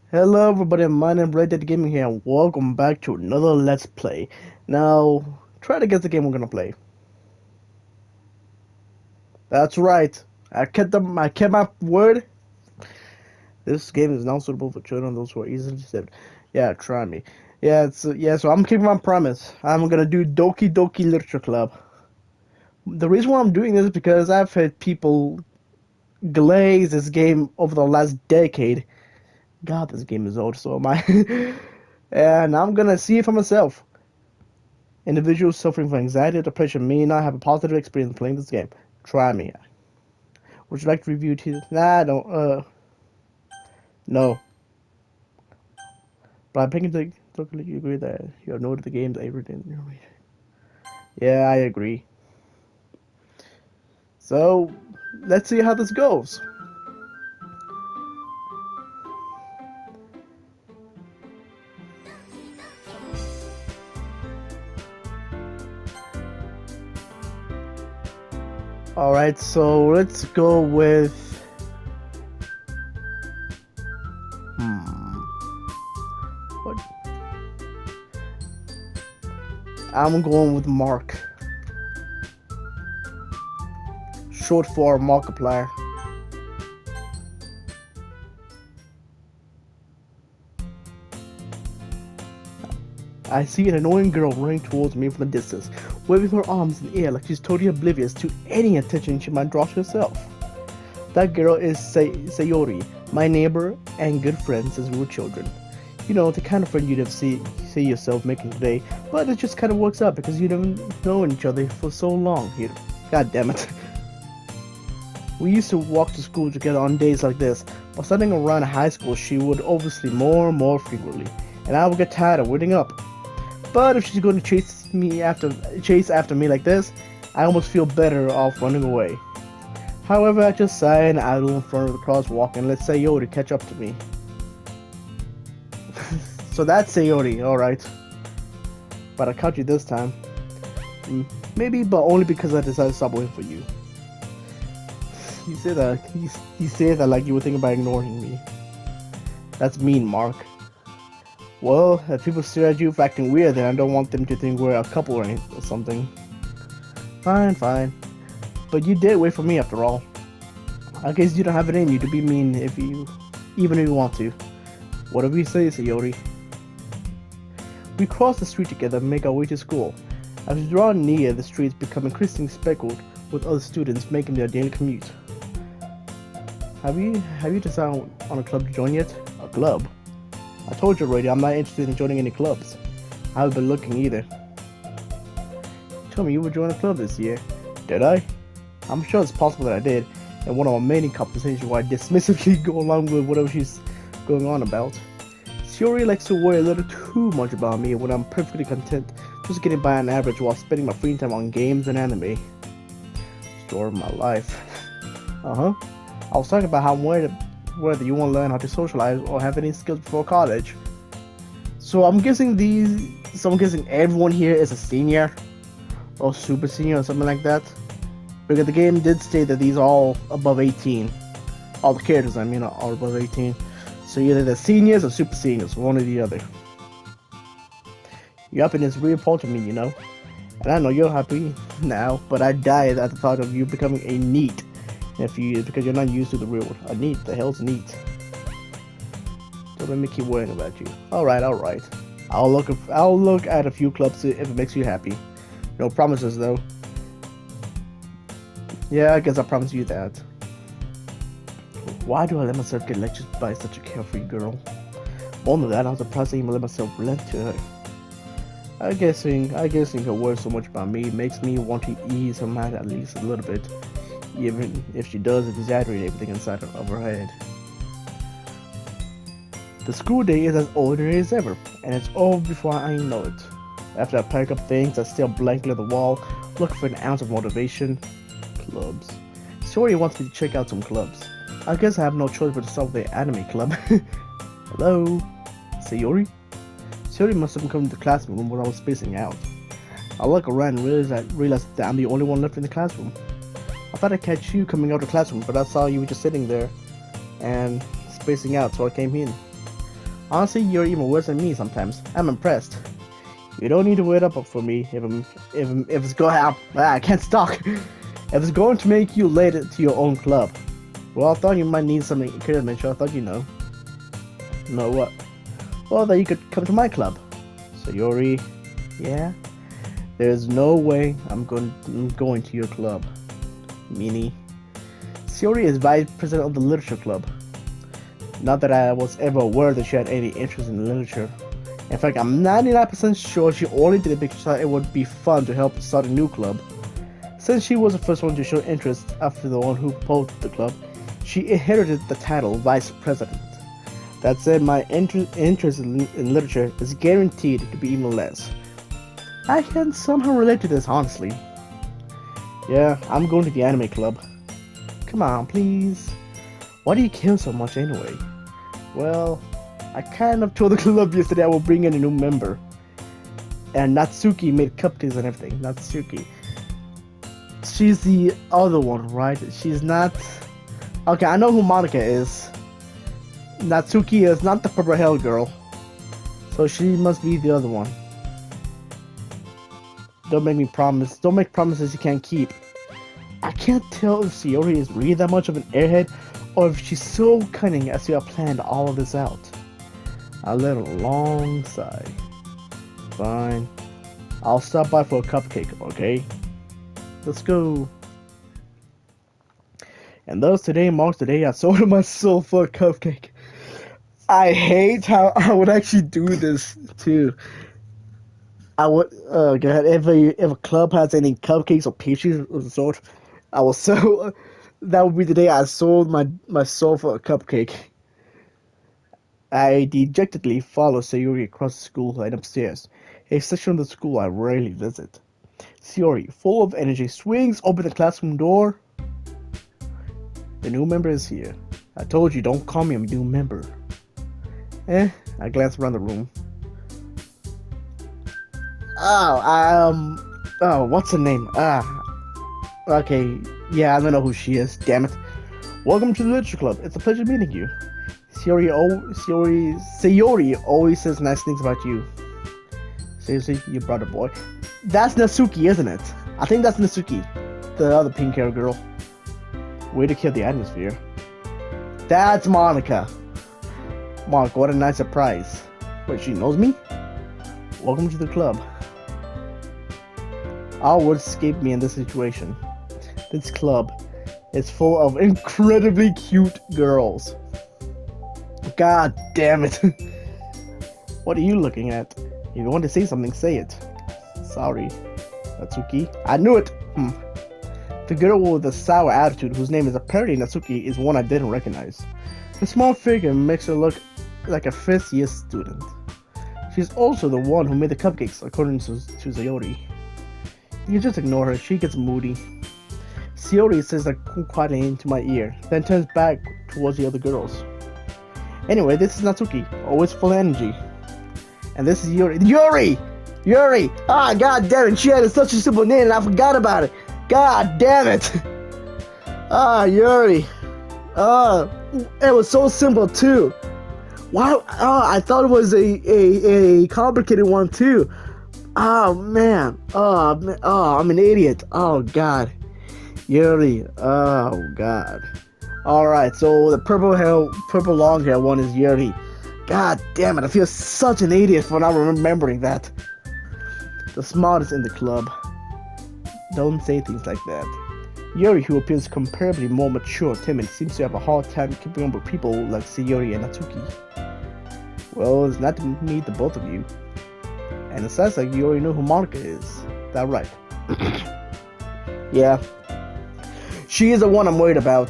Hello everybody, my name is Red Dead Gaming here and welcome back to another Let's Play. Now, try to guess the game we're gonna play. That's right, I kept my word. This game is not suitable for children, those who are easily disturbed. Yeah, try me. So I'm keeping my promise. I'm gonna do Doki Doki Literature Club. The reason why I'm doing this is because I've had people glaze this game over the last decade. God, this game is old, so am I. And I'm gonna see it for myself. Individuals suffering from anxiety or depression may not have a positive experience playing this game. Try me. Would you like to review it? Nah, I don't. No. But I'm picking the. You agree that you have noted the games everything. Yeah, I agree. So, let's see how this goes. Alright, so let's go with. Hmm. What? I'm going with Mark. Short for Markiplier. I see an annoying girl running towards me from a distance, waving her arms in the air like she's totally oblivious to any attention she might draw to herself. That girl is Sayori, my neighbor and good friend since we were children. You know, the kind of friend you'd have see yourself making today, but it just kind of works out because you haven't known each other for so long. God damn it. We used to walk to school together on days like this, but starting around high school she would obviously more and more frequently, and I would get tired of waiting up. But if she's going to chase after me like this, I almost feel better off running away. However, I just sigh and idle in front of the crosswalk and let Sayori catch up to me. So that's Sayori, alright. But I caught you this time. Maybe, but only because I decided to stop waiting for you. You say that like you were thinking about ignoring me. That's mean, Mark. Well, if people stare at you for acting weird, then I don't want them to think we're a couple or something. Fine, fine. But you did wait for me after all. I guess you don't have it in you to be mean even if you want to. Whatever you say, Sayori. We cross the street together and make our way to school. As we draw near, the streets become increasingly speckled with other students making their daily commute. Have you decided on a club to join yet? A club? I told you already, I'm not interested in joining any clubs. I haven't been looking either. You told me you would join a club this year. Did I? I'm sure it's possible that I did, and one of our many conversations where I dismissively go along with whatever she's going on about. Shiori likes to worry a little too much about me when I'm perfectly content just getting by on average while spending my free time on games and anime. Story of my life. Uh-huh. I was talking about how whether you want to learn how to socialize or have any skills before college. So I'm guessing everyone here is a senior or super senior or something like that. Because the game did state that these are all above 18. All the characters, I mean, are all above 18. So either they're seniors or super seniors, one or the other. Yup, and it's real important to me, you know. And I know you're happy now, but I died at the thought of you becoming a NEET in a few years because you're not used to the real world. A NEET, the hell's NEET? Don't let me keep worrying about you. Alright, alright. I'll look at a few clubs if it makes you happy. No promises though. Yeah, I guess I promise you that. Why do I let myself get lectured by such a carefree girl? More than that, I was surprised I even let myself relent to her. I guessing her words so much about me makes me want to ease her mind at least a little bit, even if she does exaggerate everything inside of her head. The school day is as ordinary as ever, and it's over before I know it. After I pack up things, I stare blankly at the wall, looking for an ounce of motivation. Clubs. Sayori wants me to check out some clubs. I guess I have no choice but to start with the anime club. Hello? Sayori? Sayori must have come to the classroom when I was spacing out. I look around and realized that I'm the only one left in the classroom. I thought I'd catch you coming out of the classroom, but I saw you were just sitting there and spacing out, so I came in. Honestly, you're even worse than me sometimes. I'm impressed. You don't need to wait up for me if it's going. I can't talk. If it's going to make you late to your own club. Well, I thought you might need some encouragement, so I thought you know. Know what? Well, that you could come to my club. Sayori, yeah? There's no way I'm going to your club. Meanie. Sayori is vice president of the literature club. Not that I was ever aware that she had any interest in literature. In fact, I'm 99% sure she only did it because she thought it would be fun to help start a new club. Since she was the first one to show interest after the one who proposed the club, she inherited the title Vice President. That said, my interest in literature is guaranteed to be even less. I can somehow relate to this, honestly. Yeah, I'm going to the anime club. Come on, please. Why do you care so much anyway? Well, I kind of told the club yesterday I will bring in a new member. And Natsuki made cupcakes and everything. Natsuki. She's the other one, right? She's not... Okay, I know who Monica is. Natsuki is not the purple hair girl. So she must be the other one. Don't make me promise. Don't make promises you can't keep. I can't tell if Sayori is really that much of an airhead or if she's so cunning as to have planned all of this out. I let a long sigh. Fine. I'll stop by for a cupcake, okay? Let's go. And thus today marks the day I sold my soul for a cupcake. I hate how I would actually do this too. I would God, if a club has any cupcakes or pastries of the sort, I will sell. That would be the day I sold my soul for a cupcake. I dejectedly follow Sayori across the school and upstairs, a section of the school I rarely visit. Sayori, full of energy, swings open the classroom door. The new member is here. I told you, don't call me a new member. I glance around the room. What's her name? Okay, yeah, I don't know who she is, damn it. Welcome to the Literature Club, it's a pleasure meeting you. Sayori always says nice things about you. Seriously, you brought a boy? That's Natsuki, isn't it? I think that's Natsuki, the other pink hair girl. Way to kill the atmosphere. That's Monica. Mark, what a nice surprise. Wait, she knows me? Welcome to the club. All words escape me in this situation. This club is full of incredibly cute girls. God damn it. What are you looking at? If you want to say something, say it. Sorry, Natsuki. I knew it! The girl with the sour attitude, whose name is apparently Natsuki, is one I didn't recognize. The small figure makes her look like a first-year student. She's also the one who made the cupcakes, according to Sayori. You can just ignore her, she gets moody. Sayori says that quietly into my ear, then turns back towards the other girls. Anyway, this is Natsuki, always full of energy. And this is Yuri. Yuri! Ah, god damn it, she had such a simple name and I forgot about it. God damn it! Yuri. It was so simple too. Wow, I thought it was a complicated one too. Oh man. I'm an idiot. Oh god. Yuri. Oh god. Alright, so the purple long hair one is Yuri. God damn it, I feel such an idiot for not remembering that. The smartest in the club. Don't say things like that. Yuri, who appears comparably more mature and timid, seems to have a hard time keeping up with people like Sayori and Natsuki. Well, it's not to meet the both of you. And it sounds like you already know who Monica is. Is that right? Yeah. She is the one I'm worried about.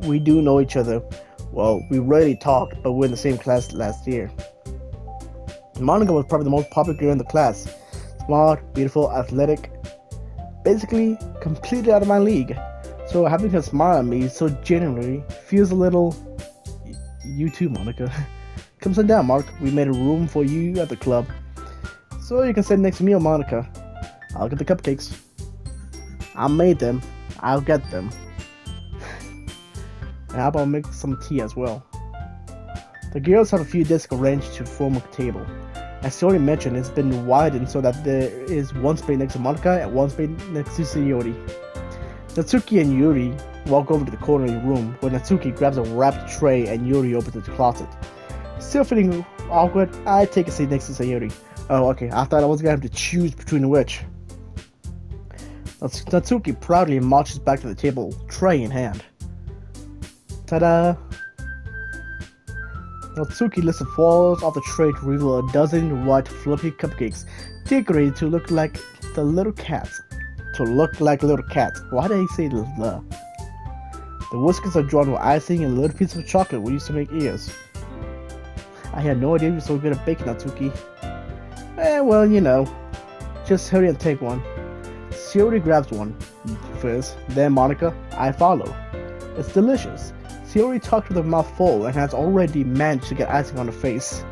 We do know each other. Well, we rarely talk, but we're in the same class last year. Monica was probably the most popular girl in the class. Smart, beautiful, athletic. Basically, completely out of my league. So having her smile at me so genuinely feels a little... You too, Monica. Come sit down, Mark. We made a room for you at the club. So you can sit next to me or Monica. I'll get the cupcakes. I made them. I'll get them. And how about make some tea as well? The girls have a few desks arranged to form a table. As Sayori mentioned, it's been widened so that there is one space next to Monica and one space next to Sayori. Natsuki and Yuri walk over to the corner of the room where Natsuki grabs a wrapped tray and Yuri opens the closet. Still feeling awkward, I take a seat next to Sayori. Oh, okay, I thought I was gonna have to choose between which. Natsuki proudly marches back to the table, tray in hand. Ta-da! Natsuki lifts the falls off the tray to reveal a dozen white fluffy cupcakes, decorated to look like the little cats. Why did I say the? The whiskers are drawn with icing and a little piece of chocolate we used to make ears. I had no idea you were so good at baking, Natsuki. Well, you know. Just hurry and take one. Sayori grabs one first, then Monica. I follow. It's delicious. Sayori talks with her mouth full and has already managed to get icing on her face.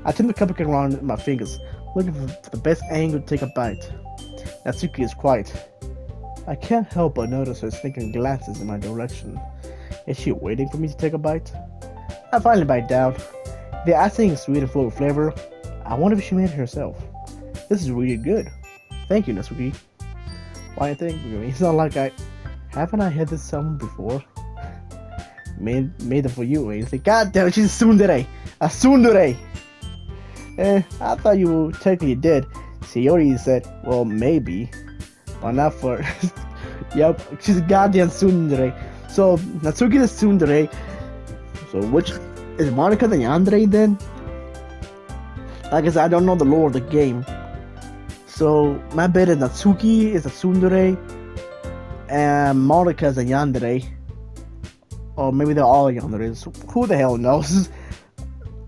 I turn the cupcake around in my fingers, looking for the best angle to take a bite. Natsuki is quiet. I can't help but notice her sneaking glances in my direction. Is she waiting for me to take a bite? I finally bite down. The icing is sweet and full of flavor. I wonder if she made it herself. This is really good. Thank you, Natsuki. Why thank you? It's not like haven't I had this somewhere before? Made them for you, eh? Like, God damn it, she's a tsundere! A tsundere! I thought you technically did. Sayori said, well, maybe. But not for... Yep, she's a goddamn tsundere. So, Natsuki is tsundere. So, which... Is Monica the yandere then? I guess I don't know the lore of the game. So, my bet is Natsuki is a tsundere. And Monica is a yandere. Or maybe they're all yanderes. Who the hell knows?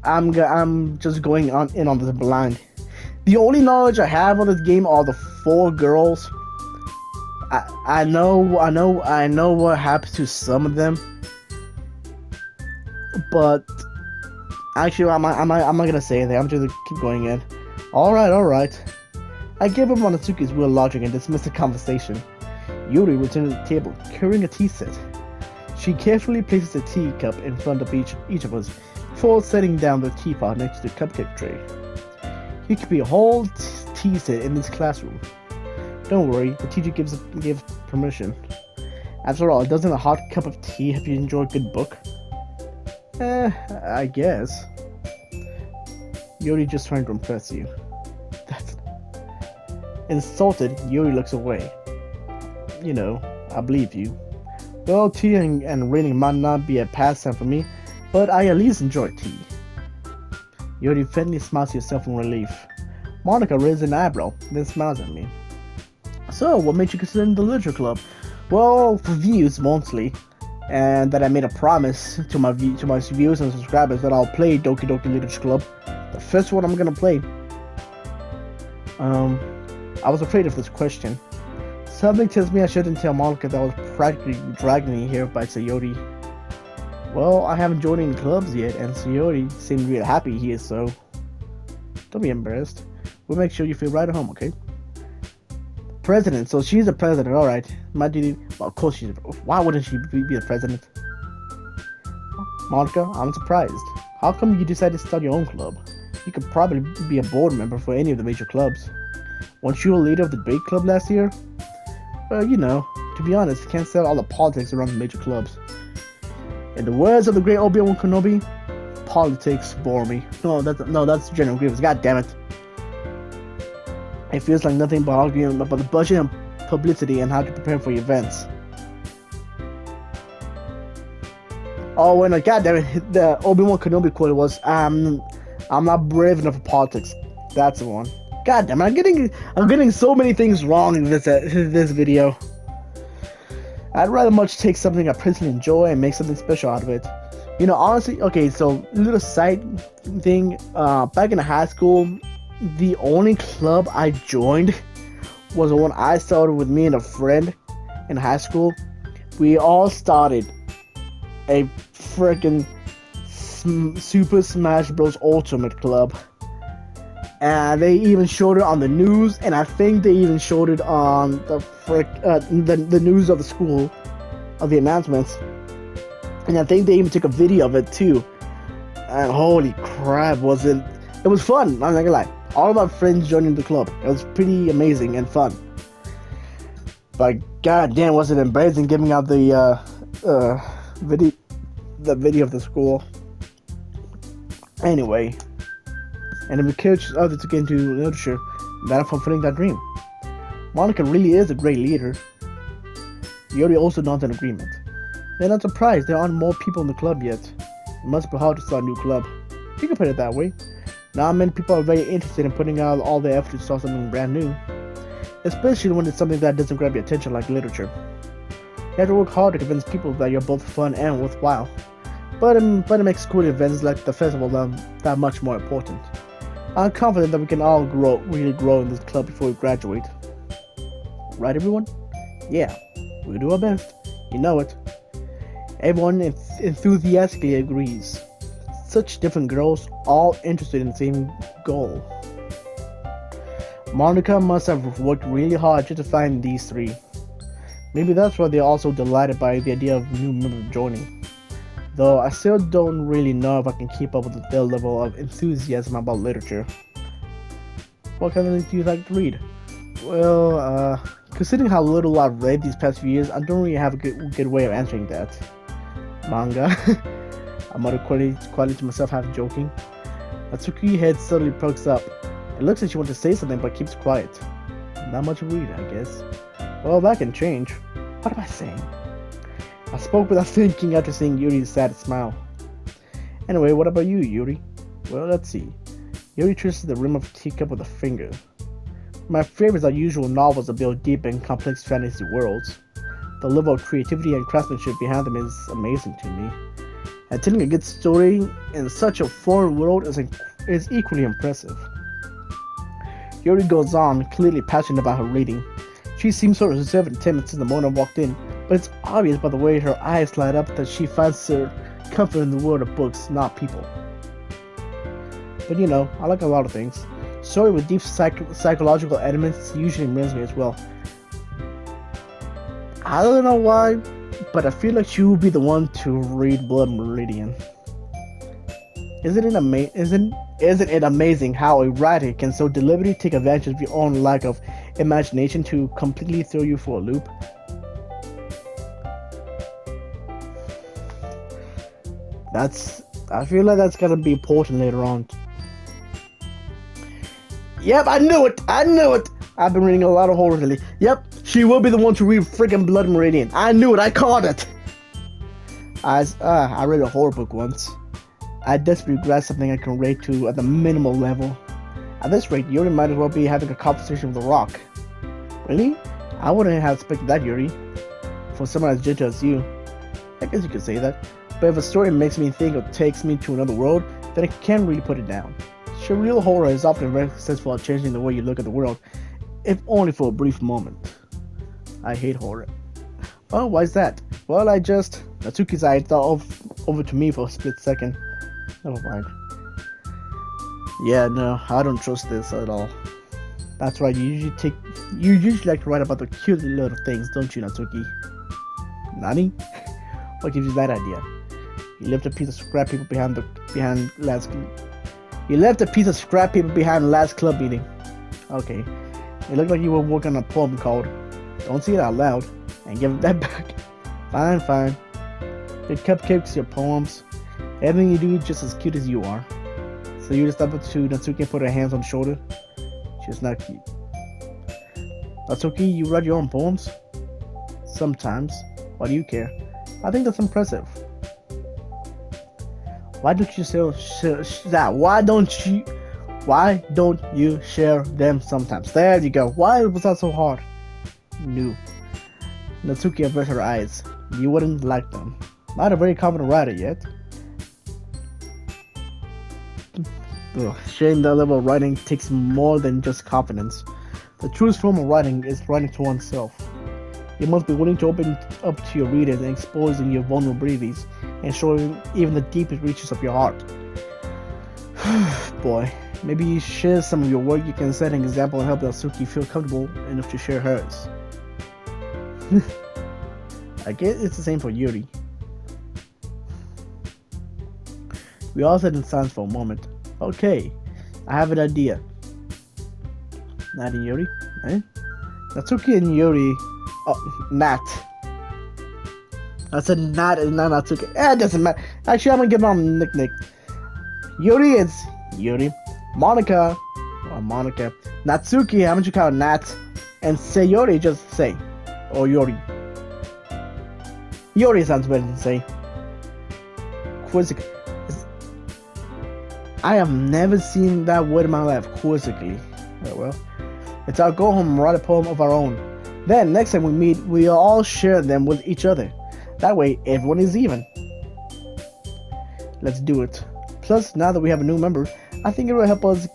I'm just going in on this blind. The only knowledge I have on this game are the 4 girls. I know what happens to some of them, but actually I'm not gonna say that. I'm just gonna keep going in. All right. I give up on Natsuki's real logic and dismiss the conversation. Yuri returns to the table, carrying a tea set. She carefully places a teacup in front of each of us before setting down the teapot next to the cupcake tray. Here could be a whole tea set in this classroom. Don't worry, the teacher gives permission. After all, doesn't a hot cup of tea help you enjoy a good book? I guess. Yuri just trying to impress you. That's... Insulted, Yuri looks away. You know, I believe you. Well, tea and reading might not be a pastime for me, but I at least enjoy tea. Yuri faintly smiles to herself in relief. Monica raises an eyebrow, then smiles at me. So, what made you consider the literature club? Well, for views mostly, and that I made a promise to my viewers and subscribers that I'll play Doki Doki Literature Club, the first one I'm gonna play. I was afraid of this question. Something tells me I shouldn't tell Monica that I was practically dragging me here by Sayori. Well, I haven't joined any clubs yet, and Sayori seemed really happy here, so don't be embarrassed. We'll make sure you feel right at home, okay? President, so she's the president, alright. My duty, well, of course why wouldn't she be the president? Monica, I'm surprised. How come you decided to start your own club? You could probably be a board member for any of the major clubs. Weren't you a leader of the debate club last year? Well, you know, to be honest, can't settle all the politics around the major clubs. In the words of the great Obi-Wan Kenobi, politics bore me. No, that's General Grievous. God damn it! It feels like nothing but arguing about the budget and publicity and how to prepare for events. Oh, when God damn it, the Obi-Wan Kenobi quote was, "I'm not brave enough for politics." That's the one. God damn it, I'm getting so many things wrong in this video. I'd rather much take something I personally enjoy and make something special out of it. You know, honestly, okay, so little side thing. Back in high school, the only club I joined was the one I started with me and a friend in high school. We all started a freaking Super Smash Bros. Ultimate Club. And they even showed it on the news, and I think they even showed it on the news of the school, of the announcements. And I think they even took a video of it too. And holy crap, it was fun, I'm not gonna lie. All of my friends joining the club. It was pretty amazing and fun. But goddamn, was it embarrassing giving out the video of the school. Anyway, and it encourages others to get into literature, that fulfilling that dream. Monica really is a great leader. Yuri also nods in agreement. They're not surprised there aren't more people in the club yet. It must be hard to start a new club. You can put it that way. Not many people are very interested in putting out all their effort to start something brand new. Especially when it's something that doesn't grab your attention like literature. You have to work hard to convince people that you're both fun and worthwhile. But it makes school events like the festival that much more important. I'm confident that we can all really grow in this club before we graduate. Right, everyone? Yeah, we'll do our best. You know it. Everyone enthusiastically agrees. Such different girls, all interested in the same goal. Monica must have worked really hard just to find these three. Maybe that's why they're also delighted by the idea of new members joining. Though I still don't really know if I can keep up with their level of enthusiasm about literature. What kind of things do you like to read? Well, considering how little I've read these past few years, I don't really have a good way of answering that. Manga. I muttered quietly to myself, half joking. Natsuki's head suddenly perks up. It looks like she wants to say something but keeps quiet. Not much to read, I guess. Well, that can change. What am I saying? I spoke without thinking after seeing Yuri's sad smile. Anyway, what about you, Yuri? Well, let's see. Yuri twists the rim of a teacup with a finger. My favorites are usual novels that build deep and complex fantasy worlds. The level of creativity and craftsmanship behind them is amazing to me. And telling a good story in such a foreign world is equally impressive. Yuri goes on, clearly passionate about her reading. She seems sort of reserved and timid since the moment I walked in, but it's obvious by the way her eyes light up that she finds her comfort in the world of books, not people. But you know, I like a lot of things. Story with deep psychological elements usually amazes me as well. I don't know why, but I feel like she would be the one to read Blood Meridian. Isn't it amazing how a writer can so deliberately take advantage of your own lack of imagination to completely throw you for a loop? I feel like that's gonna be important later on. Yep, I knew it! I've been reading a lot of horror lately. Yep, she will be the one to read freaking Blood Meridian. I knew it, I called it! I read a horror book once. I desperately grasped something I can relate to at the minimal level. At this rate, Yuri might as well be having a conversation with a rock. Really? I wouldn't have expected that, Yuri. For someone as gentle as you. I guess you could say that. But if a story makes me think or takes me to another world, then I can't really put it down. Surreal horror is often very successful at changing the way you look at the world, if only for a brief moment. I hate horror. Oh, why is that? Well, Natsuki's eye thought over to me for a split second. Never mind. Yeah, no, I don't trust this at all. That's right, you usually like to write about the cute little things, don't you, Natsuki? Nani? What gives you that idea? You left a piece of scrap paper behind last club meeting. Okay. It looked like you were working on a poem called Don't Say It Out Loud and give that back. Fine. Your cupcakes, your poems, everything you do is just as cute as you are. So you just step up to Natsuki and put her hands on the shoulder. She's not cute. Natsuki, you write your own poems? Sometimes. Why do you care? I think that's impressive. Why don't you share them sometimes? There you go. Why was that so hard? No. Natsuki averted her eyes. You wouldn't like them. Not a very confident writer yet. Sharing that level of writing takes more than just confidence. The truest form of writing is writing to oneself. You must be willing to open up to your readers and exposing your vulnerabilities and showing even the deepest reaches of your heart. Boy, maybe you share some of your work. You can set an example and help Natsuki feel comfortable enough to share hers. I guess it's the same for Yuri. We all sat in silence for a moment. Okay, I have an idea. Nat and Yuri? Eh? Natsuki and Yuri. Oh, Nat. I said Nat and not Natsuki. It doesn't matter. Actually, I'm gonna give them a nickname. Yuri is Yuri. Monica. Or Monica. Natsuki, how much you call it Nat? And Sayori, just say. Or Yuri. Yuri sounds better than say. Quizzically. I have never seen that word in my life. Quizzically. Oh, well. It's our go home and write a poem of our own. Then, next time we meet, we all share them with each other. That way, everyone is even. Let's do it. Plus, now that we have a new member, I think it will help us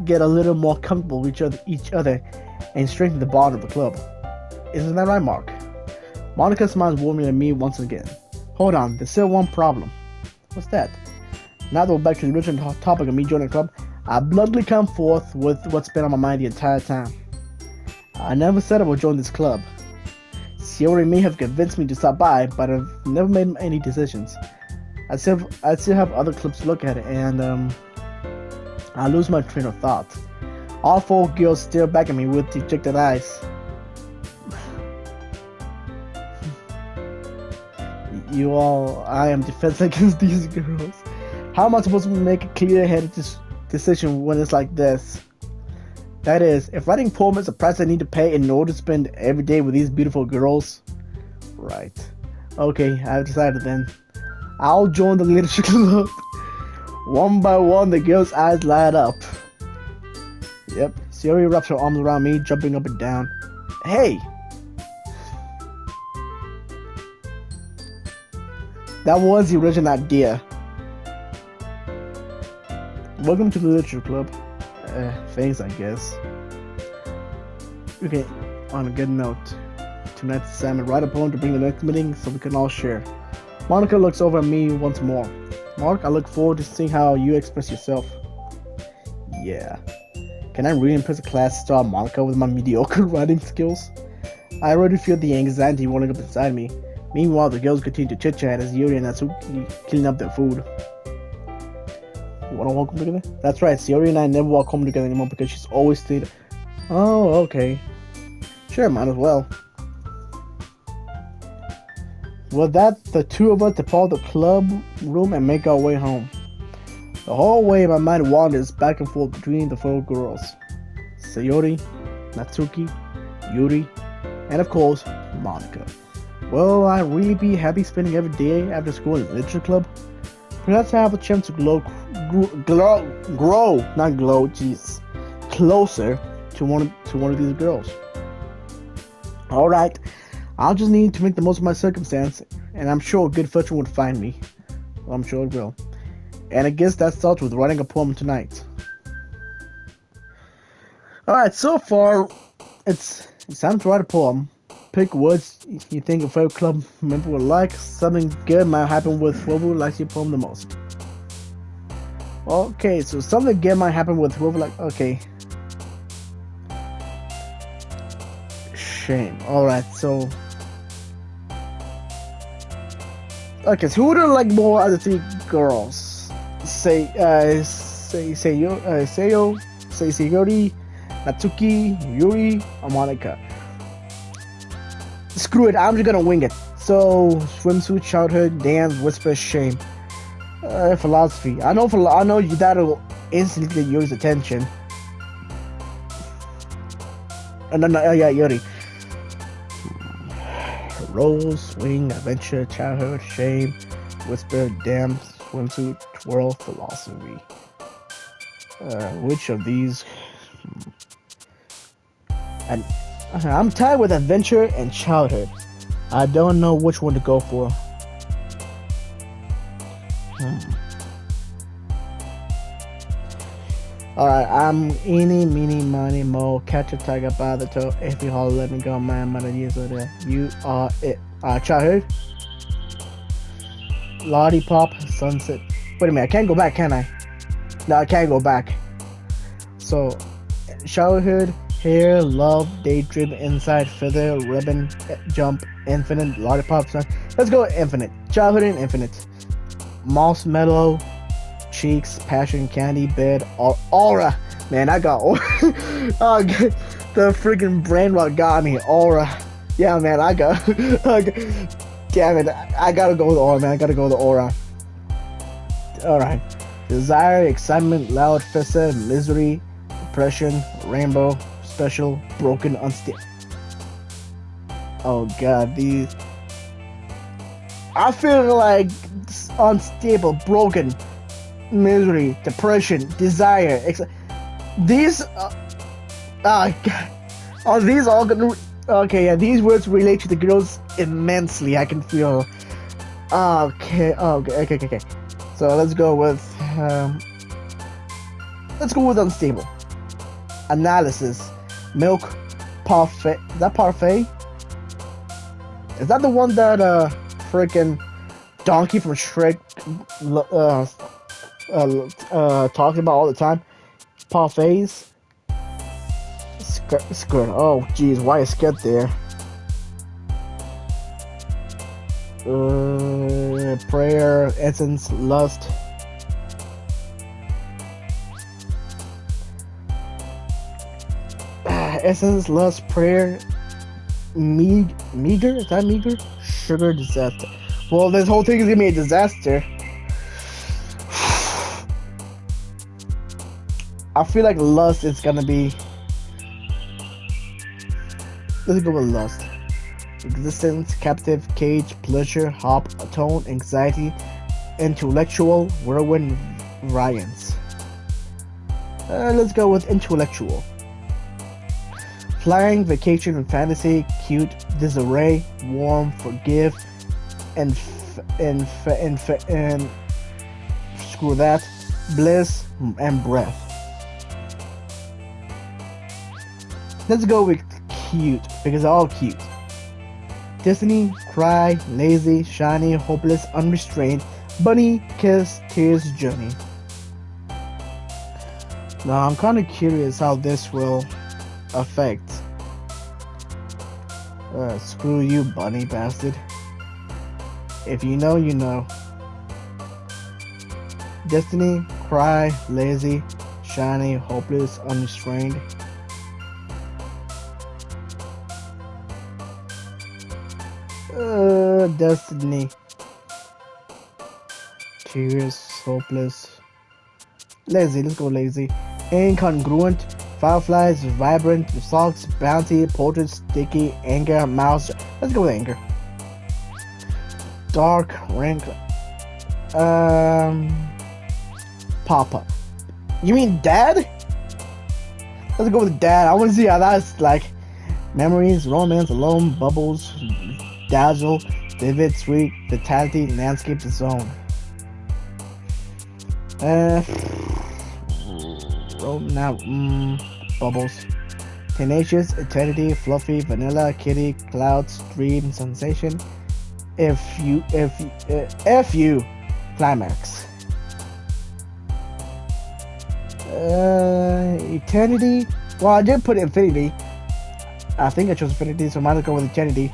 get a little more comfortable with each other and strengthen the bond of the club. Isn't that right, Mark? Monica smiles warmly at me once again. Hold on, there's still one problem. What's that? Now that we're back to the original topic of me joining the club, I bluntly come forth with what's been on my mind the entire time. I never said I would join this club. Sayori may have convinced me to stop by, but I've never made any decisions. I still have other clubs to look at, and I lose my train of thought. All four girls stare back at me with dejected eyes. I am defenseless against these girls. How am I supposed to make a clear-headed decision when it's like this? That is, if writing a poem is a price I need to pay in order to spend every day with these beautiful girls. Right. Okay, I've decided then. I'll join the literature club. One by one, the girls' eyes light up. Yep, Sayori wraps her arms around me, jumping up and down. Hey! That was the original idea. Welcome to the literature club. Thanks, I guess. Okay, on a good note. Tonight's assignment, write a poem to bring the next meeting so we can all share. Monica looks over at me once more. Mark, I look forward to seeing how you express yourself. Yeah. Can I really impress a class star Monica with my mediocre writing skills? I already feel the anxiety running up inside me. Meanwhile, the girls continue to chit-chat as Yuri and Natsuki clean up their food. You wanna walk home together? That's right, Sayori and I never walk home together anymore because she's always stayed. Oh, okay. Sure, might as well. With that, the two of us depart the club room and make our way home. The whole way my mind wanders back and forth between the four girls. Sayori, Natsuki, Yuri, and of course, Monica. Will I really be happy spending every day after school in the literature club? Perhaps I have a chance to grow, closer to one of these girls. Alright, I'll just need to make the most of my circumstance, and I'm sure good fortune would find me. Well, I'm sure it will. And I guess that starts with writing a poem tonight. Alright, so far, it's time to write a poem. Pick words you think a favorite club member would like. Something good might happen with whoever likes your poem the most. Okay, so something good might happen with whoever okay. Shame. Alright, so okay, so who would I like more out of the three girls? Sayori, Natsuki, Yuri, or Monica. Screw it, I'm just gonna wing it. So, swimsuit, childhood, dance, whisper, shame. Philosophy. I know that'll instantly get Yuri's attention. Yeah, Yuri. Rose, swing, adventure, childhood, shame, whisper, dance, swimsuit, twirl, philosophy. Which of these? And I'm tired with adventure and childhood. I don't know which one to go for. Alright, I'm eeny, meeny, miny, mo, catch a tiger by the toe, if you holler, let me go, man, but years of that. You are it. Childhood. Lollipop, sunset. Wait a minute, I can't go back, can I? No, I can't go back. So, childhood, hair, love, daydream, inside, feather, ribbon, jump, infinite, lollipop, sun. Let's go infinite. Childhood and infinite. Marshmallow, cheeks, passion, candy, bed, aura. Man, I got aura. Oh, the freaking brain rot got me. Aura. Yeah, man, I got. Damn it, I gotta go with aura, man. I gotta go with aura. Alright. Desire, excitement, loud, fissa, misery, depression, rainbow, special, broken, unstable. Oh god, these. I feel like unstable, broken, misery, depression, desire. These. God. Are these all gonna. Okay, yeah, these words relate to the girls immensely. I can feel. Okay, okay. So let's go with unstable. Analysis, milk, parfait. Is that parfait? Is that the one that freaking Donkey from Shrek talks about all the time? Parfaits. Skirt. Oh, jeez, why is skirt there? Prayer, essence, lust. Essence, lust, prayer, meager? Is that meager? Sugar, disaster. Well, this whole thing is gonna be a disaster. I feel like lust is gonna be. Let's go with lust. Existence, captive, cage, pleasure, hop, atone, anxiety, intellectual, whirlwind, variance. Let's go with intellectual. Flying, vacation, and fantasy, cute, disarray, warm, forgive, and screw that, bliss, and breath. Let's go with cute, because they're all cute. Destiny, cry, lazy, shiny, hopeless, unrestrained, bunny, kiss, tears, journey. Now I'm kind of curious how this will affect. Screw you, bunny bastard. If you know, you know. Destiny, cry, lazy, shiny, hopeless, unrestrained. Destiny. Tears, hopeless. Lazy, let's go lazy. Incongruent, fireflies, vibrant, socks, bounty, portraits, sticky, anger, mouse. Let's go with anger. Dark, rank. Papa. You mean dad? Let's go with dad. I want to see how that's like. Memories, romance, alone, bubbles, dazzle, vivid, sweet, vitality, landscape, the zone. Bubbles. Tenacious, eternity, fluffy, vanilla, kitty, clouds, dream, sensation. If you, climax. Eternity. Well, I did put infinity. I think I chose infinity, so I might as well go with eternity.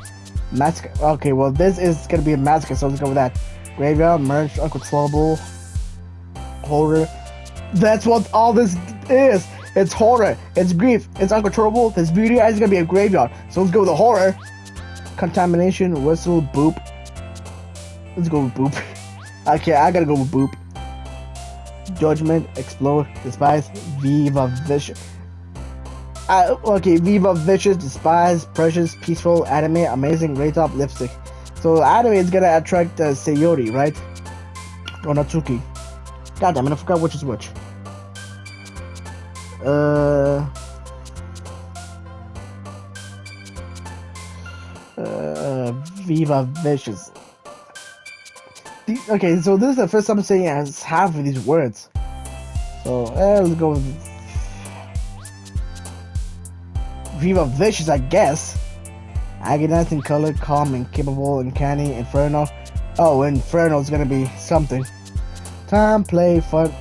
Massacre. Okay, well, this is gonna be a massacre, so let's go with that. Graveyard, merge, uncontrollable, horror. That's what all this is. It's horror. It's grief. It's uncontrollable. This beauty is gonna be a graveyard. So let's go with the horror. Contamination, whistle, boop. Let's go with boop. Okay, I gotta go with boop. Judgment, explode, despise, viva, vicious. Okay, viva, vicious, despise, precious, peaceful, anime, amazing, great top, lipstick. So anime is gonna attract Sayori, right? Or Natsuki. God damn it, I forgot which is which. Viva vicious. Okay, so this is the first time I'm saying it has half of these words. So let's go with Viva vicious, I guess. Agonizing, color, calm, incapable, uncanny, inferno. Oh, inferno is gonna be something. Time, play, fun.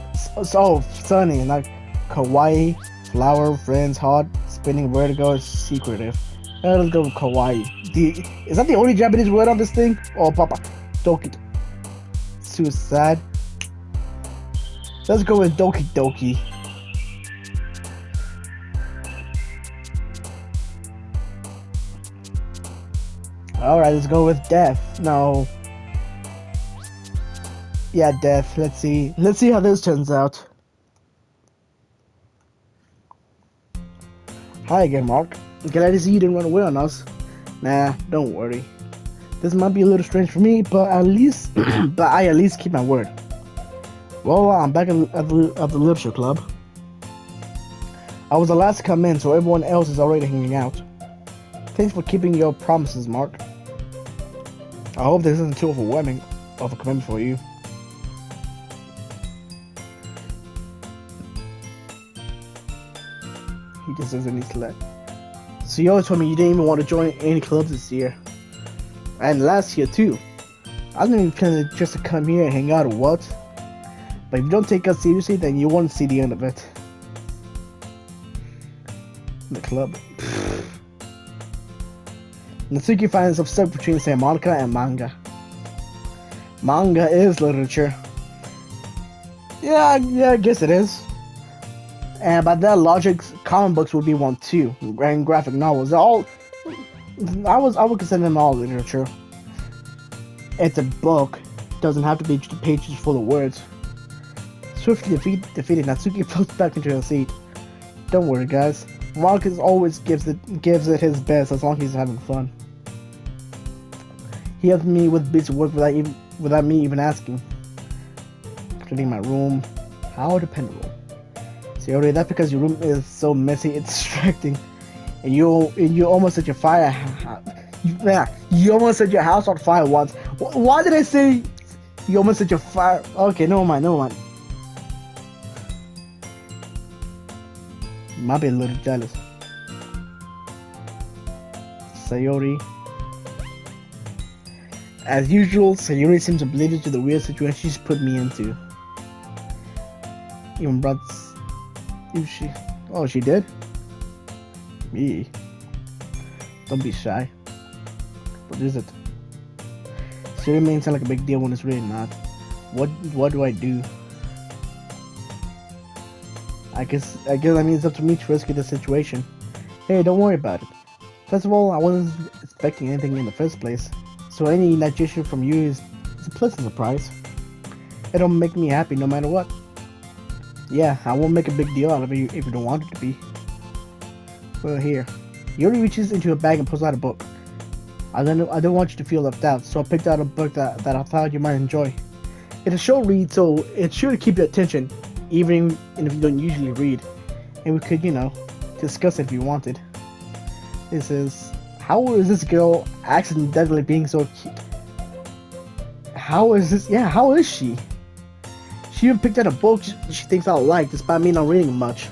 So sunny, like kawaii, flower, friends, hot, spinning, vertigo, secretive. Let's go with kawaii. Is that the only Japanese word on this thing? Oh, papa. Doki. Suicide. Let's go with Doki Doki. Alright, let's go with Death. No. Yeah, Death. Let's see. Let's see how this turns out. Hi again, Mark. Glad to see you didn't run away on us. Nah, don't worry. This might be a little strange for me, but at least, I at least keep my word. Well, I'm back at the literature club. I was the last to come in, so everyone else is already hanging out. Thanks for keeping your promises, Mark. I hope this isn't too overwhelming of a commitment for you. He just doesn't need to let. So you always told me you didn't even want to join any clubs this year. And last year too. I wasn't even planning just to come here and hang out or what. But if you don't take us seriously, then you won't see the end of it. The club. Natsuki finds himself stuck between, say, manga and manga. Manga is literature. Yeah, I guess it is. And by that logic, comic books would be one too. And graphic novels. I would consider them all literature. It's a book. Doesn't have to be just pages full of words. Swiftly defeated, Natsuki floats back into her seat. Don't worry, guys. Marcus always gives it his best as long as he's having fun. He helped me with bits of work without me even asking. Cleaning my room. How dependable. See, already that's because your room is so messy, it's distracting. And you almost set your fire. You almost set your house on fire once. Why did I say you almost set your fire? Okay, never mind. Might be a little jealous. Sayori. As usual, Sayori seems oblivious to the weird situation she's put me into. Even brothers. Oh, she did? Me. Don't be shy. What is it? Sayori may sound like a big deal when it's really not. What do I do? I guess that means it's up to me to rescue the situation. Hey, don't worry about it. First of all, I wasn't expecting anything in the first place, so any gesture from you is a pleasant surprise. It'll make me happy no matter what. Yeah, I won't make a big deal out of it if you don't want it to be. Well, here. Yuri reaches into her bag and pulls out a book. I don't want you to feel left out, so I picked out a book that I thought you might enjoy. It's a short read, so it's sure to keep your attention, even if you don't usually read. And we could, discuss it if you wanted. This is, how is this girl accidentally being so cute? How is she? She even picked out a book she thinks I'll like, despite me not reading much.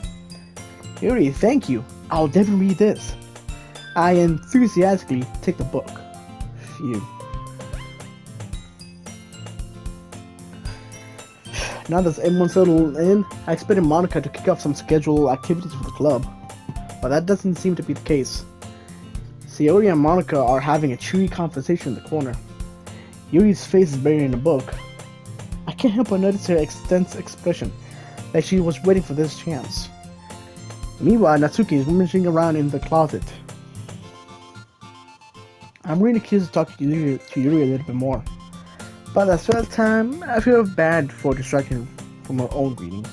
Yuri, thank you. I'll definitely read this. I enthusiastically take the book. Phew. Now that everyone's settled in, I expected Monica to kick off some scheduled activities for the club. But that doesn't seem to be the case. Sayori and Monica are having a cheery conversation in the corner. Yuri's face is buried in the book. I can't help but notice her tense expression, like she was waiting for this chance. Meanwhile, Natsuki is rummaging around in the closet. I'm really curious to talk to Yuri a little bit more. But at the same time, I feel bad for distracting from her own reading.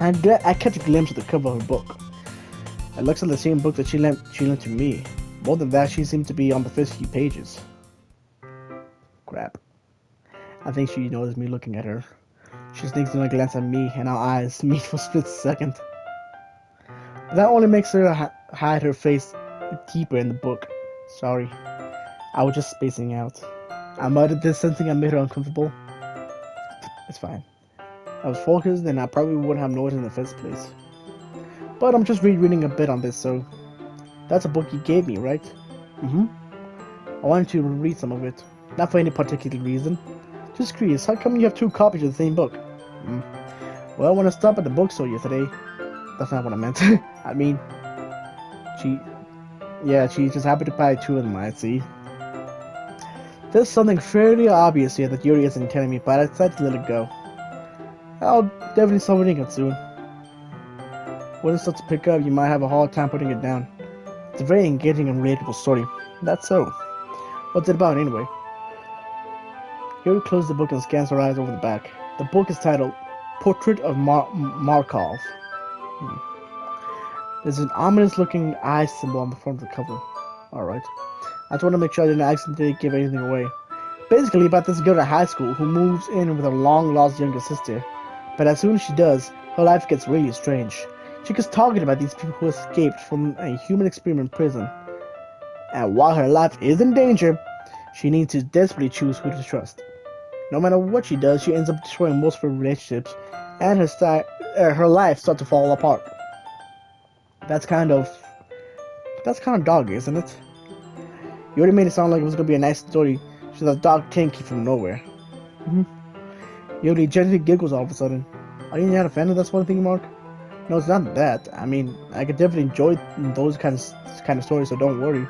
I catch a glimpse of the cover of her book. It looks like the same book that she lent to me. More than that, she seems to be on the first few pages. Crap. I think she noticed me looking at her. She sneaks in a glance at me, and our eyes meet for a split second. That only makes her hide her face deeper in the book. Sorry. I was just spacing out. I muttered this, sensing I made her uncomfortable. It's fine. I was focused, and I probably wouldn't have noticed in the first place. But I'm just rereading a bit on this, so... That's a book you gave me, right? Mm-hmm. I wanted to read some of it. Not for any particular reason. Just curious, how come you have 2 copies of the same book? Well, when I stopped at the bookstore yesterday... That's not what I meant. I mean... She just happened to buy 2 of them, I see. There's something fairly obvious here that Yuri isn't telling me, but I decided to let it go. I'll definitely start reading it soon. When it starts to pick up, you might have a hard time putting it down. It's a very engaging and relatable story. That's so. What's it about anyway? Yuri closes the book and scans her eyes over the back. The book is titled Portrait of Markov. There's an ominous looking eye symbol on the front of the cover. Alright. I just want to make sure I didn't accidentally give anything away. Basically about this girl at high school who moves in with her long lost younger sister. But as soon as she does, her life gets really strange. She gets talking about these people who escaped from a human experiment prison. And while her life is in danger, she needs to desperately choose who to trust. No matter what she does, she ends up destroying most of her relationships, and her life starts to fall apart. That's kind of doggy, isn't it? You already made it sound like it was gonna be a nice story. She's a dog tanky from nowhere. Yuri gently giggles all of a sudden. Are you not a fan of that sort of thing, Mark? No, it's not that. I mean, I could definitely enjoy those kind of stories, so don't worry.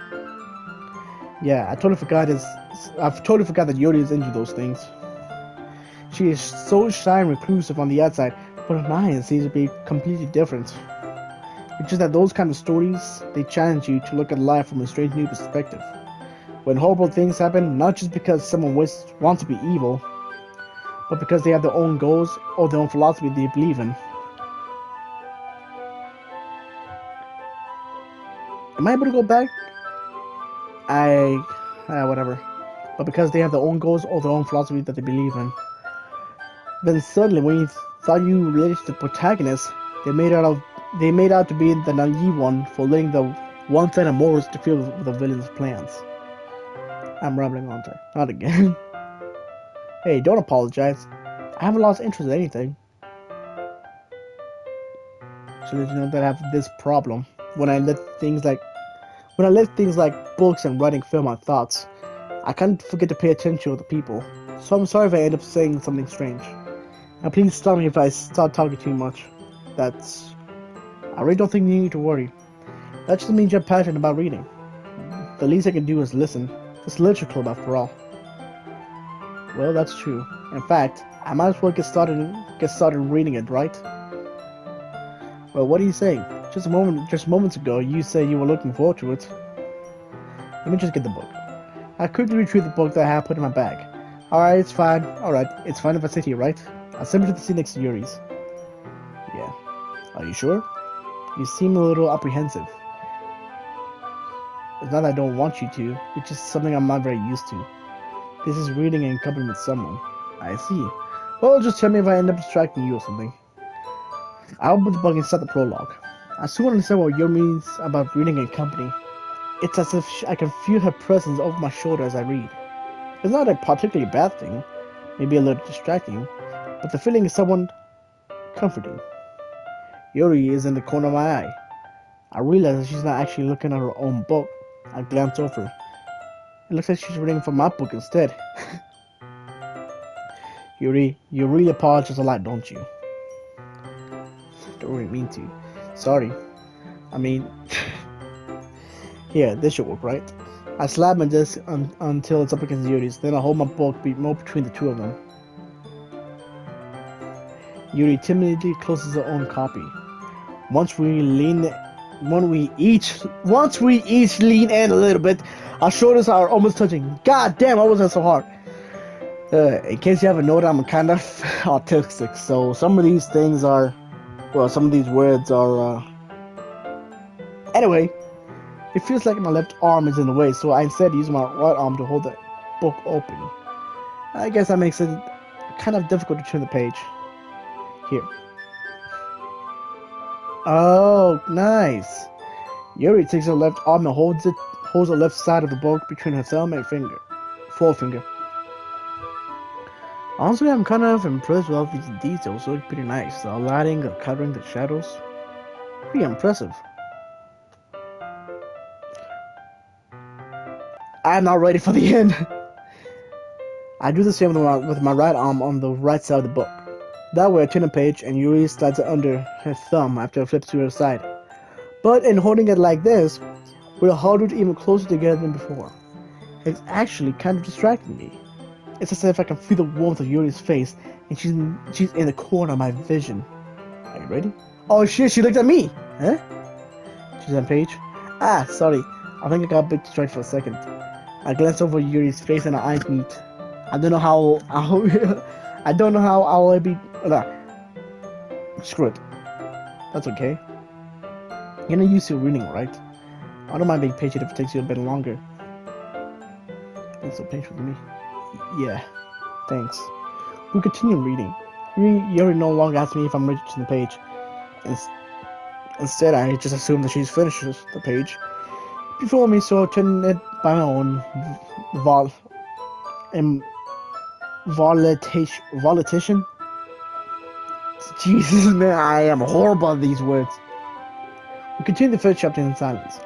Yeah, I totally forgot that Yuri is into those things. She is so shy and reclusive on the outside, but her mind seems to be completely different. It's just that those kind of stories, they challenge you to look at life from a strange new perspective. When horrible things happen, not just because someone wants to be evil, but because they have their own goals or their own philosophy they believe in. Am I able to go back? Whatever. But because they have their own goals or their own philosophy that they believe in. Then suddenly, when you thought you related to the protagonist, they made out to be the naive one for letting the one-sided morals interfere with the villain's plans. I'm rambling on to not again. Hey, don't apologize. I haven't lost interest in anything. So that you know that I have this problem when I let things like books and writing fill my thoughts. I can't forget to pay attention to other people. So I'm sorry if I end up saying something strange. And please stop me if I start talking too much. I really don't think you need to worry. That just means you're passionate about reading. The least I can do is listen. It's a literature club after all. Well, that's true. In fact, I might as well get started reading it, right? Well, what are you saying? Just moments ago, you said you were looking forward to it. Let me just get the book. I quickly retrieved the book that I had put in my bag. Alright, it's fine. Alright, it's fine if I sit here, right? I'll send it to the seat next to Yuri's. Yeah. Are you sure? You seem a little apprehensive. It's not that I don't want you to, it's just something I'm not very used to. This is reading in company with someone. I see. Well, just tell me if I end up distracting you or something. I opened the book and start the prologue. I soon understand what Yuri means about reading in company. It's as if I can feel her presence over my shoulder as I read. It's not a particularly bad thing, maybe a little distracting, but the feeling is somewhat comforting. Yuri is in the corner of my eye. I realize that she's not actually looking at her own book. I glance over. It looks like she's reading from my book instead. Yuri, you really apologize a lot, don't you? Don't really mean to. Sorry. I mean... Here, this should work, right? I slap my desk until it's up against Yuri's, then I hold my book between the two of them. Yuri timidly closes her own copy. Once we each lean in a little bit, our shoulders are almost touching. God damn, why was that so hard? In case you haven't noted, I'm kind of autistic, so some of these words are, Anyway, it feels like my left arm is in the way, so I instead use my right arm to hold the book open. I guess that makes it kind of difficult to turn the page. Here. Oh, nice. Yuri takes her left arm and holds the left side of the book between her thumb and forefinger. Honestly, I'm kind of impressed with all these details. They look pretty nice. The lighting, the coloring, the shadows. Pretty impressive. I'm not ready for the end. I do the same with my right arm on the right side of the book. That way I turn the page and Yuri slides it under her thumb after it flips to her side. But in holding it like this, we're huddled even closer together than before. It's actually kind of distracting me. It's as if I can feel the warmth of Yuri's face, and she's in the corner of my vision. Are you ready? Oh shit, she looked at me! Huh? She's on page. Ah, sorry. I think I got a bit distracted for a second. I glanced over Yuri's face and our eyes meet. I don't know how I don't know how I'll be. Screw it. That's okay. You're not used to reading, right? I don't mind being patient if it takes you a bit longer. That's so patient with me. Yeah, thanks. We continue reading. Yuri no longer asks me if I'm ready to the page. Instead, I just assume that she's finished the page before me, so turn it by my own volition. Jesus, man, I am horrible at these words. We continue the first chapter in silence.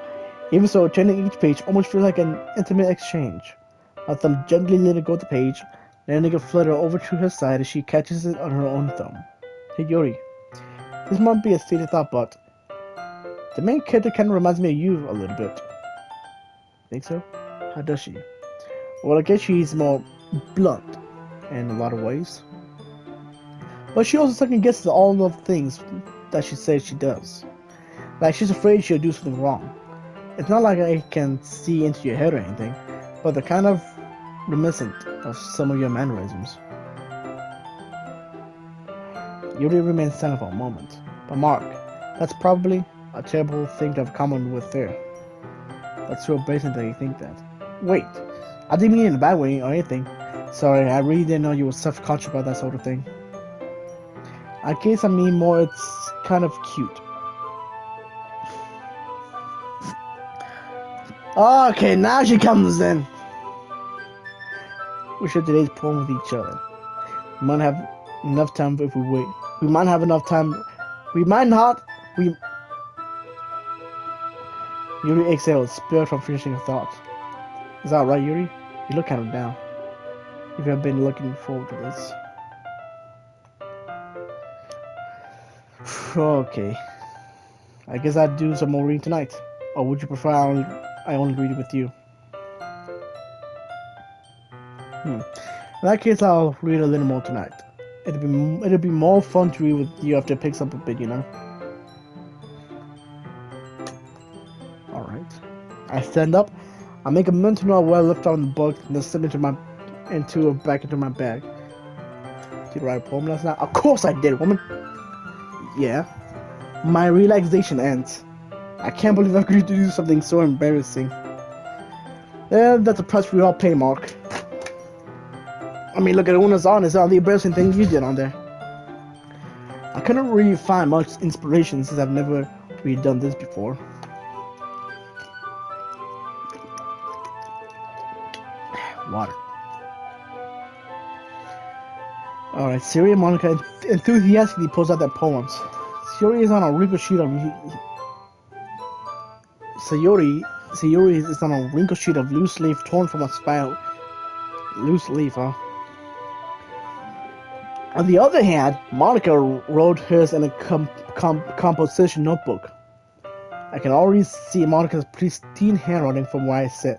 Even so, turning each page almost feels like an intimate exchange. My thumb gently let it go the page, letting it flutter over to her side as she catches it on her own thumb. Hey Yuri, this might be a stated thought, but the main character kind of reminds me of you a little bit. Think so? How does she? Well, I guess she's more blunt in a lot of ways. But she also second guesses all the things that she says she does. Like she's afraid she'll do something wrong. It's not like I can see into your head or anything, but they're kind of reminiscent of some of your mannerisms. Yuri remains silent for a moment. But Mark, that's probably a terrible thing to have common with her. That's so embarrassing that you think that. Wait, I didn't mean it in a bad way or anything. Sorry, I really didn't know you were self-conscious about that sort of thing. I guess I mean more it's kind of cute. Okay, now she comes in. We share today's poem with each other. We might have enough time if we wait. We might have enough time. We might not. Yuri exhaled, spilled from finishing a thought. Is that right, Yuri? You look kind of down. If you have been looking forward to this. Okay. I guess I'd do some more reading tonight. Or would you prefer I only read it with you? In that case, I'll read a little more tonight. It'll be more fun to read with you after it picks up a bit, you know? Alright. I stand up. I make a mental note where I left out in the book and then slip back into my bag. Did you write a poem last night? Of course I did, woman! Yeah. My relaxation ends. I can't believe I agreed to do something so embarrassing. That's a price we all pay, Mark. I mean, look at Una's honest, all the embarrassing things you did on there. I couldn't really find much inspiration since I've never really done this before. Water. Alright, Sayori and Monica enthusiastically pulls out their poems. Sayori is on a wrinkled sheet of loose leaf torn from a spiral. Loose leaf, huh? On the other hand, Monica wrote hers in a composition notebook. I can already see Monica's pristine handwriting from where I sit.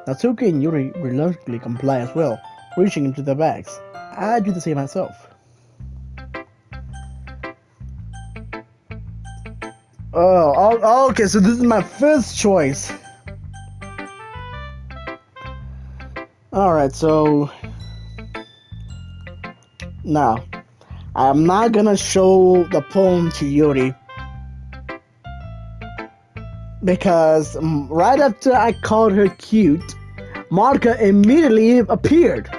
Natsuki and Yuri reluctantly comply as well, reaching into their bags. I do the same myself. Oh, okay, so this is my first choice. Alright, so now I'm not gonna show the poem to Yuri because right after I called her cute, Monica immediately appeared.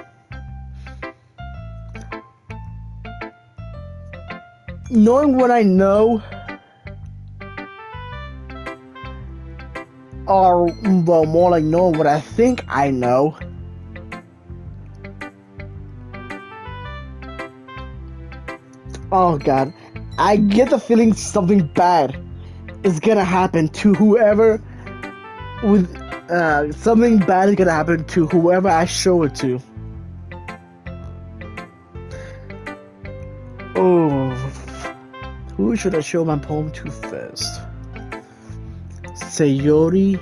Knowing what I know, or well, more like knowing what I think I know, oh god, I get the feeling something bad is gonna happen to whoever something bad is gonna happen to whoever I show it to. Oh, who should I show my poem to first? Sayori.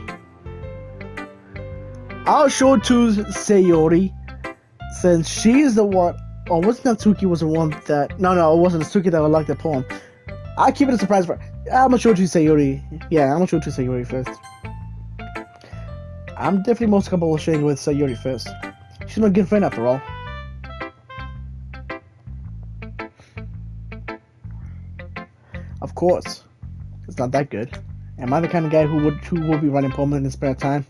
I'll show it to Sayori since she's the one. Oh, wasn't Natsuki was the one that? No, it wasn't Natsuki that would like the poem. I keep it a surprise for her. I'm gonna show it to Sayori. Yeah, I'm gonna show it to Sayori first. I'm definitely most comfortable sharing it with Sayori first. She's my good friend after all. Of course, it's not that good. Am I the kind of guy who would be writing poems in his spare time?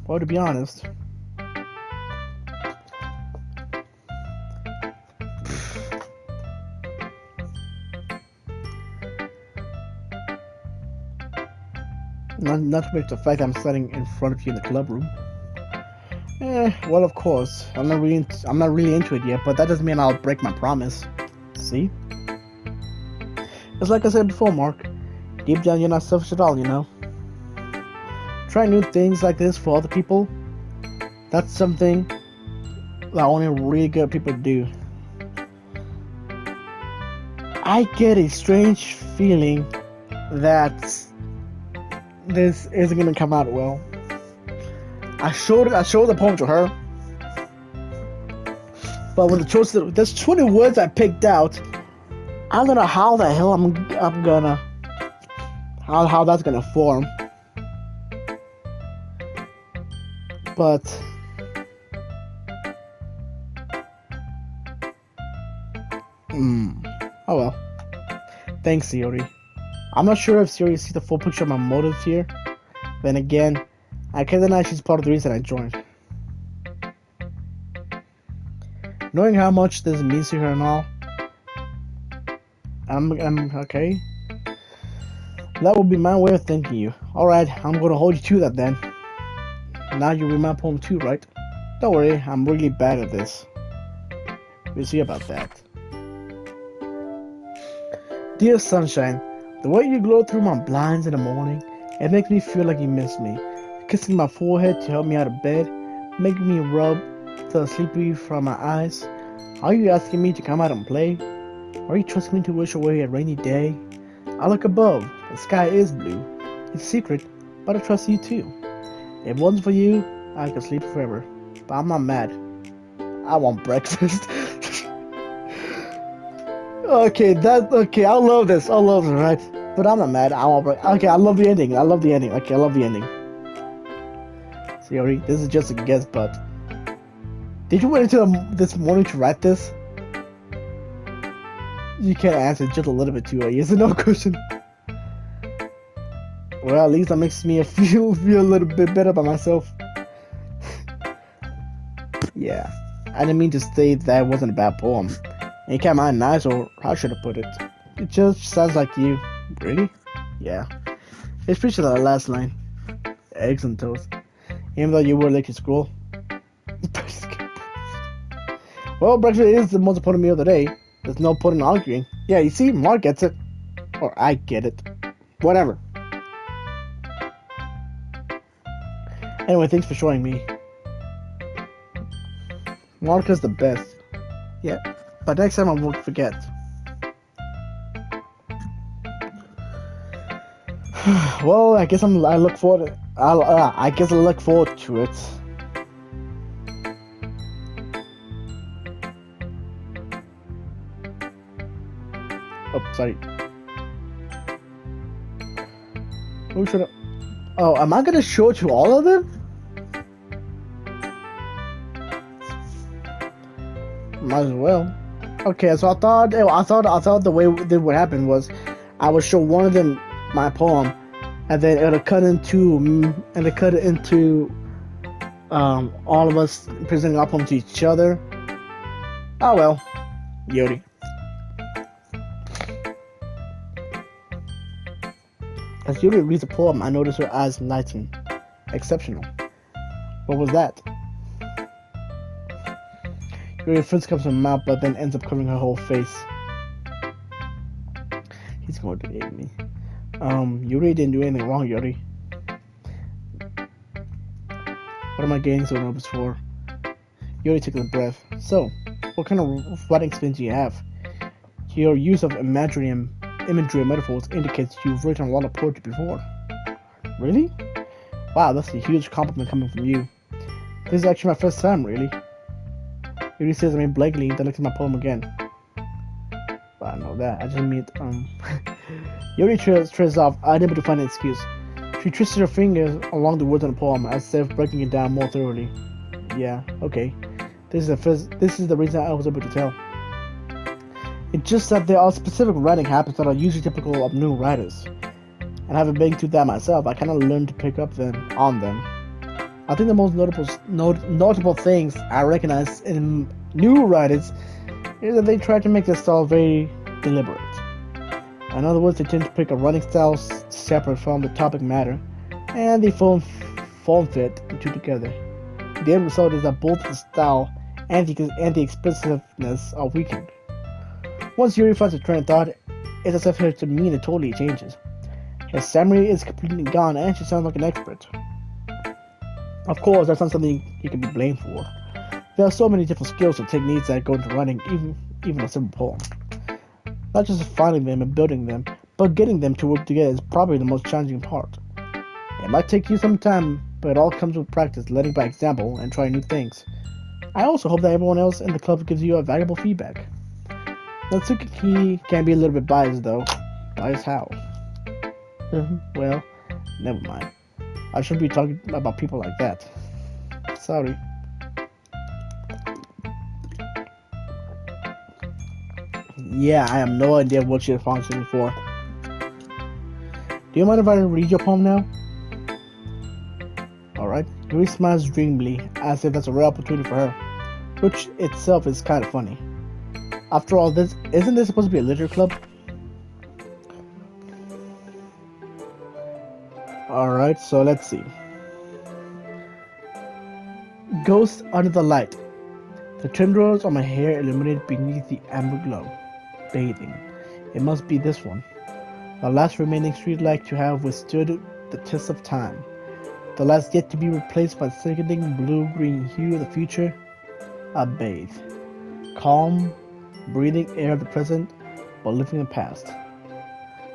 Well, to be honest, not to mention the fact that I'm sitting in front of you in the club room. Well, of course, I'm not really into it yet, but that doesn't mean I'll break my promise. See? It's like I said before, Mark. Deep down, you're not selfish at all, you know. Trying new things like this for other people, that's something that only really good people do. I get a strange feeling that this isn't gonna come out well. I showed the poem to her, but when there's 20 words I picked out, I don't know how the hell how that's gonna form. But oh well. Thanks, Sayori. I'm not sure if Sayori sees the full picture of my motives here. Then again, I can't deny she's part of the reason I joined. Knowing how much this means to her and all, I'm okay. That would be my way of thanking you. Alright, I'm gonna hold you to that then. Now you read my poem too, right? Don't worry, I'm really bad at this. We'll see about that. Dear sunshine, the way you glow through my blinds in the morning, it makes me feel like you miss me. Kissing my forehead to help me out of bed, making me rub the sleepy from my eyes. Are you asking me to come out and play? Are you trusting me to wish away a rainy day? I look above, the sky is blue. It's a secret, but I trust you too. If it wasn't for you, I could sleep forever. But I'm not mad. I want breakfast. Okay, I love this, right? But I'm not mad. I want breakfast. Okay, I love the ending. Okay, I love the ending. Sayori, this is just a guess, but did you wait until this morning to write this? You can't answer just a little bit too early. It's a no question. Well, at least that makes me feel a little bit better about myself. Yeah, I didn't mean to say that it wasn't a bad poem. It came out nice, or how should I put it? It just sounds like you. Really? Yeah. It's pretty sure that last line. Eggs and toast. Even though you were late to school. Well, breakfast is the most important meal of the day. There's no point in arguing. Yeah, you see, Mark gets it. Or I get it. Whatever. Anyway, thanks for showing me. Mark is the best. Yeah, but next time I won't forget. Well, I guess I look forward to it. I guess I look forward to it. Oh, sorry. Who should I? Oh, am I gonna show it to all of them? Might as well. Okay, so I thought the way that what happened was, I would show one of them my poem, and then it'll cut into all of us presenting our poem to each other. Oh well, Yodi. As Yuri reads the poem, I notice her eyes lighten. Exceptional. What was that? Yuri first comes from her mouth, but then ends up covering her whole face. He's motivating me. Yuri didn't do anything wrong, Yuri. What am I getting so nervous for? Yuri took a breath. So, what kind of writing experience do you have? Your use of imagery and metaphors indicates you've written a lot of poetry before. Really? Wow, that's a huge compliment coming from you. This is actually my first time, really. Yuri says I mean blankly, then looks at my poem again. But I know that. I just mean, Yuri trails off, unable to find an excuse. She twisted her fingers along the words in the poem, as if breaking it down more thoroughly. Yeah, okay. This is the reason I was able to tell. It's just that there are specific writing habits that are usually typical of new writers. And having been through that myself, I kind of learned to pick up on them. I think the most notable things I recognize in new writers is that they try to make their style very deliberate. In other words, they tend to pick a running style separate from the topic matter, and they form fit the two together. The end result is that both the style and the expressiveness are weakened. Once Yuri finds a train of thought, it's as if her demeanor totally changes. Her summary is completely gone, and she sounds like an expert. Of course, that's not something you can be blamed for. There are so many different skills and techniques that go into writing even a simple poem. Not just finding them and building them, but getting them to work together is probably the most challenging part. It might take you some time, but it all comes with practice, leading by example, and trying new things. I also hope that everyone else in the club gives you a valuable feedback. Natsuki can be a little bit biased though. Biased how? Well, never mind. I shouldn't be talking about people like that. Sorry. Yeah, I have no idea what you're functioning for. Do you mind if I read your poem now? Alright. Yuri smiles dreamily, as if that's a rare opportunity for her, which itself is kind of funny. After all, isn't this supposed to be a literature club? Alright, so let's see. Ghost under the light. The tendrils on my hair illuminated beneath the amber glow. Bathing. It must be this one. The last remaining streetlight to have withstood the test of time. The last yet to be replaced by the sickening blue-green hue of the future. I bathe. Calm, breathing air of the present, but living in the past.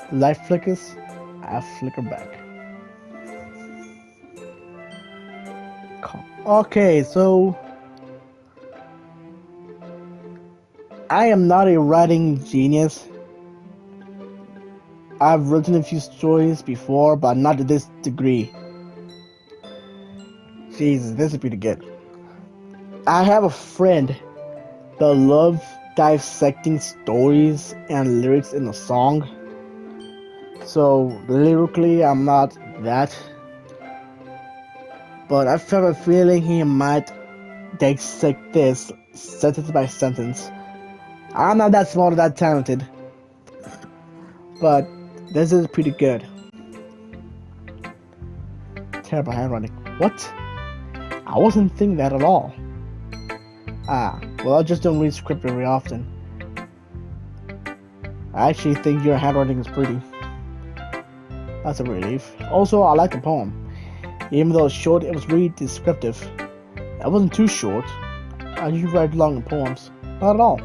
The light flickers, I flicker back. Okay, so I am not a writing genius. I've written a few stories before, but not to this degree. Jesus, this is pretty good. I have a friend that loves dissecting stories and lyrics in a song. So lyrically, I'm not that. But I felt a feeling he might dissect this sentence by sentence. I'm not that smart or that talented, but this is pretty good. Terrible handwriting. What? I wasn't thinking that at all. Well, I just don't read script very often. I actually think your handwriting is pretty. That's a relief. Also, I like the poem. Even though it's short, it was really descriptive. It wasn't too short. I usually write long poems. Not at all.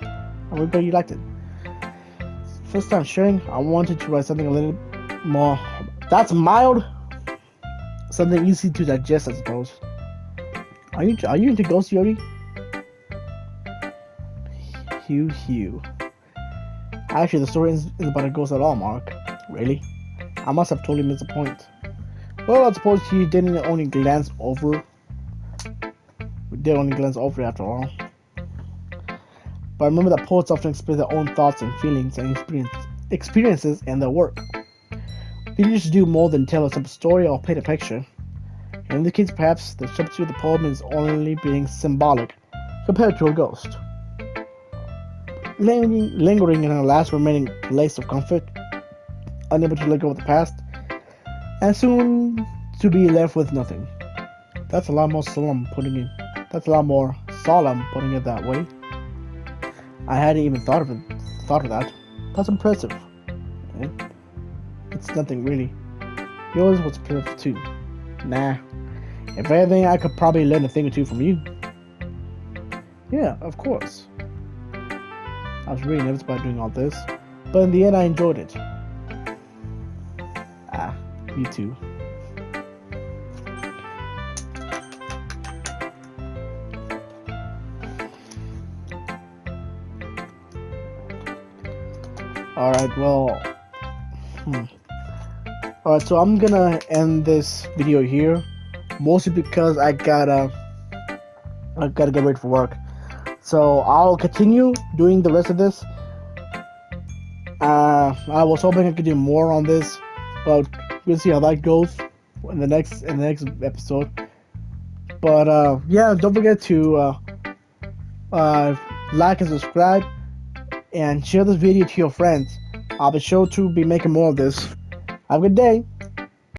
I'm really glad you liked it. First time sharing, I wanted to write something a little more... That's mild! Something easy to digest, I suppose. Are you into ghosts, Yuri? Hugh. Actually, the story isn't about a ghost at all, Mark. Really? I must have totally missed the point. Well, I suppose he didn't only glance over. We did only glance over it after all. But remember that poets often express their own thoughts and feelings and experiences in their work. They usually do more than tell a simple story or paint a picture. In this case, perhaps the subtlety of the poem is only being symbolic compared to a ghost. Lingering in her last remaining place of comfort, unable to let go of the past, and soon to be left with nothing. That's a lot more solemn putting it. That's a lot more solemn putting it that way. I hadn't even thought of that. That's impressive. Yeah. It's nothing really. Yours was impressive too. Nah. If anything, I could probably learn a thing or two from you. Yeah, of course. I was really nervous about doing all this, but in the end I enjoyed it. You too. Alright, well, alright, so I'm gonna end this video here, mostly because I gotta get ready for work. So I'll continue doing the rest of this. I was hoping I could do more on this, but we'll see how that goes in the next episode. But yeah, don't forget to like and subscribe, and share this video to your friends. I'll be sure to be making more of this. Have a good day.